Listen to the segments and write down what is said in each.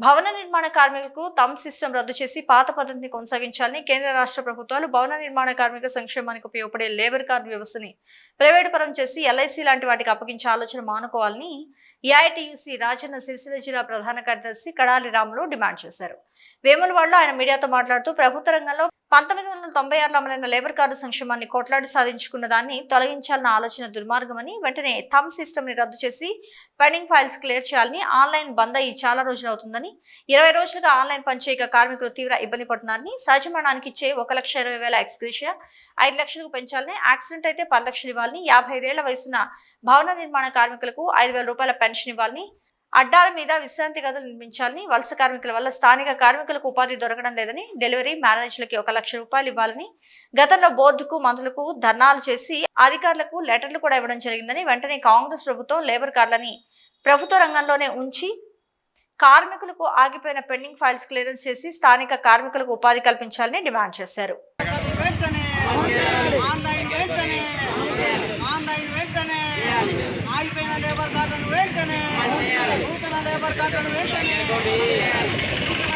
భవన నిర్మాణ కార్మికులకు థంబ్ సిస్టమ్ రద్దు చేసి పాత పద్ధతిని కొనసాగించాలని కేంద్ర రాష్ట్ర ప్రభుత్వాలు భవన నిర్మాణ కార్మిక సంక్షేమానికి ఉపయోగపడే లేబర్ కార్డు వ్యవస్థని ప్రైవేటు పరం చేసి ఎల్ఐసి లాంటి వాటికి అప్పగించే ఆలోచన మానుకోవాలని ఏఐటియుసి రాజన్న సిరిసిల్ల జిల్లా ప్రధాన కార్యదర్శి కడాలి రాములు డిమాండ్ చేశారు. వేములవాడలో ఆయన మీడియాతో మాట్లాడుతూ ప్రభుత్వ రంగంలో 1996లో అమలైన లేబర్ కార్డు సంక్షేమాన్ని కొట్లాడి సాధించుకున్న దాన్ని తొలగించాలన్న ఆలోచన దుర్మార్గమని, వెంటనే థంబ్ సిస్టమ్ ని రద్దు చేసి పెండింగ్ ఫైల్స్ క్లియర్ చేయాలని, ఆన్లైన్ బంద్ అయ్యి చాలా రోజులు అవుతుందని, 20 రోజులుగా ఆన్లైన్ పనిచేయక కార్మికులు తీవ్ర ఇబ్బంది పడుతున్నారని, సహజ మరణానికి ఇచ్చే 1,20,000 ఎక్స్గ్రేషియా 5 లక్షలకు పెంచాలని, యాక్సిడెంట్ అయితే 10 లక్షలు ఇవ్వాలని, 55 ఏళ్ల వయసున్న భవన నిర్మాణ కార్మికులకు 5,000 రూపాయల పెన్షన్ ఇవ్వాలని, అడ్డాల మీద విశ్రాంతి గదులు నిర్మించాలని, వలస కార్మికుల వల్ల స్థానిక కార్మికులకు ఉపాధి దొరకడం లేదని, డెలివరీ మ్యానేజర్లకి 1 లక్ష రూపాయలు ఇవ్వాలని, గతంలో బోర్డుకు మంత్రులకు ధర్నాలు చేసి అధికారులకు లెటర్లు కూడా ఇవ్వడం జరిగిందని, వెంటనే కాంగ్రెస్ ప్రభుత్వం లేబర్ కార్డులని ప్రభుత్వ రంగంలోనే ఉంచి కార్మికులకు ఆగిపోయిన పెండింగ్ ఫైల్స్ క్లియరెన్స్ చేసి స్థానిక కార్మికులకు ఉపాధి కల్పించాలని డిమాండ్ చేశారు. లేబర్ కార్డును వెంటనే నూతన లేబర్ కార్డును వెంటనే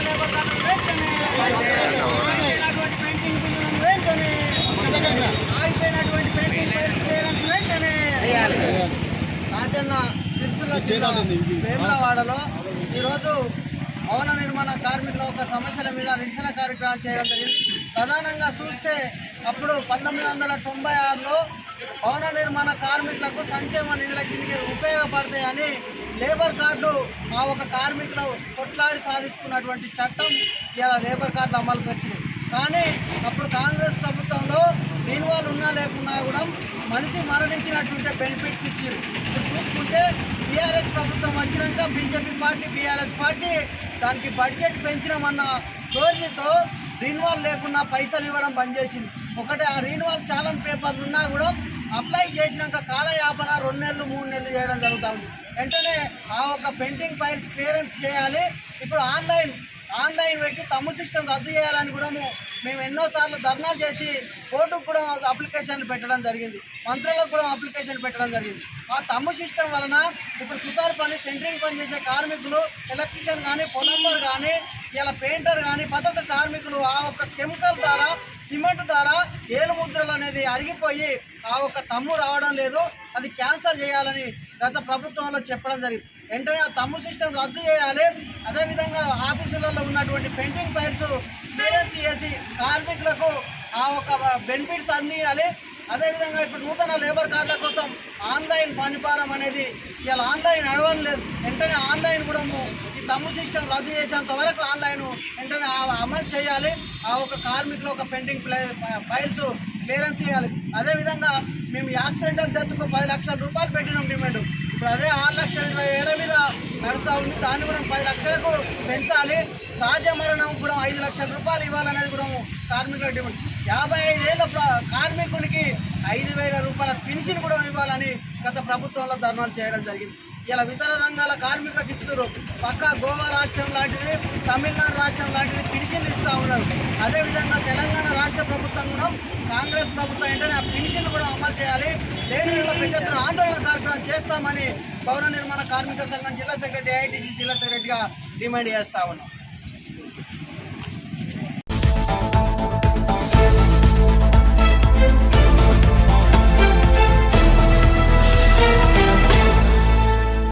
లేబర్ కార్డును వెంటనే ఆగిపోయినటువంటి పెయింటింగ్ బిల్లులను వెంటనే ఆగిపోయినటువంటి పెయింటింగ్ క్లియరెన్స్ వెంటనే. రాజన్న సిరిసిల్ల జిల్లా వేములవాడలో ఈరోజు భవన నిర్మాణ కార్మికుల ఒక సమస్యల మీద నిరసన కార్యక్రమం చేయడం జరిగింది. ప్రధానంగా చూస్తే అప్పుడు 1996లో భవన నిర్మాణ కార్మికులకు సంక్షేమ నిధుల కిందకి ఉపయోగపడతాయని లేబర్ కార్డు ఆ ఒక కార్మికులు కొట్లాడి సాధించుకున్నటువంటి చట్టం ఇలా లేబర్ కార్డులు అమలుకి వచ్చినాయి. కానీ అప్పుడు కాంగ్రెస్ ప్రభుత్వంలో రీన్వాల్ ఉన్నా లేకున్నా కూడా మనిషి మరణించినటువంటి బెనిఫిట్స్ ఇచ్చారు. ఇప్పుడు చూసుకుంటే బీఆర్ఎస్ ప్రభుత్వం వచ్చినాక బీజేపీ పార్టీ బీఆర్ఎస్ పార్టీ దానికి బడ్జెట్ పెంచినామన్న ధోరణితో రీన్వాల్ లేకుండా పైసలు ఇవ్వడం బంద్ చేసింది. ఒకటి ఆ రీన్వాల్ చాలన్ పేపర్లు ఉన్నా కూడా అప్లై చేసినాక కాలయాపన 2 నెలలు 3 నెలలు చేయడం జరుగుతుంది. వెంటనే ఆ ఒక పెండింగ్ ఫైల్స్ క్లియరెన్స్ చేయాలి. ఇప్పుడు ఆన్లైన్ పెట్టి థంబ్ సిస్టమ్ రద్దు చేయాలని కూడా మేము ఎన్నోసార్లు ధర్నాలు చేసి కోర్టుకు కూడా అప్లికేషన్లు పెట్టడం జరిగింది, మంత్రులకు కూడా అప్లికేషన్ పెట్టడం జరిగింది. ఆ థంబ్ సిస్టమ్ వలన ఇప్పుడు సుతార్ పని సెంటరింగ్ పని చేసే కార్మికులు, ఎలక్ట్రీషియన్ కానీ, పొలంబర్ కానీ, ఇలా పెయింటర్ కానీ, పథక కార్మికులు ఆ ఒక కెమికల్ ద్వారా, సిమెంట్ ద్వారా ఏలు ముద్రలు అనేది అరిగిపోయి ఆ ఒక తమ్ము రావడం లేదు. అది క్యాన్సల్ చేయాలని గత ప్రభుత్వంలో చెప్పడం జరిగింది. వెంటనే ఆ థంబ్ సిస్టమ్ రద్దు చేయాలి. అదేవిధంగా ఆఫీసులలో ఉన్నటువంటి పెండింగ్ ఫైల్స్ క్లియరెన్స్ చేసి కార్మికులకు ఆ ఒక బెనిఫిట్స్ అందియాలి. అదేవిధంగా ఇప్పుడు నూతన లేబర్ కార్డుల కోసం ఆన్లైన్ పనిభారం అనేది ఇలా ఆన్లైన్ నడవడం లేదు. వెంటనే ఆన్లైన్ కూడా ఈ థంబ్ సిస్టమ్ రద్దు చేసేంత వరకు ఆన్లైన్ వెంటనే అమలు చేయాలి. ఆ ఒక కార్మికులు ఒక పెండింగ్ ఫైల్స్ క్లియరెన్స్ చేయాలి. అదేవిధంగా మేము యాక్సిడెంటల్ డెత్కు 10 లక్షల రూపాయలు పెట్టినాం డిమాండ్. ఇప్పుడు అదే 6,20,000 మీద నడుస్తూ ఉంది. దాన్ని కూడా 10 లక్షలకు పెంచాలి. సహజ మరణం కూడా 5 లక్షల రూపాయలు ఇవ్వాలనేది కూడా కార్మికుల డిమాండ్. 55 ఏళ్ళ కార్మికునికి 5,000 రూపాయల పెన్షన్ కూడా ఇవ్వాలని గత ప్రభుత్వంలో ధర్నాలు చేయడం జరిగింది. ఇలా ఇతర రంగాల కార్మికులకు ఇస్తున్నారు. పక్క గోవా రాష్ట్రం లాంటిది, తమిళనాడు రాష్ట్రం లాంటిది పెన్షన్లు ఇస్తూ ఉన్నారు. అదేవిధంగా తెలంగాణ రాష్ట్ర ప్రభుత్వం కూడా, కాంగ్రెస్ ప్రభుత్వం వెంటనే ఆ పెన్షన్లు కూడా అమలు చేయాలి. లేని పెద్ద ఎత్తున ఆందోళన కార్యక్రమం చేస్తామని భవన నిర్మాణ కార్మిక సంఘం జిల్లా సెక్రటరీ, ఏఐటిసి జిల్లా సెక్రటరీగా డిమాండ్ చేస్తూ ఉన్నాం.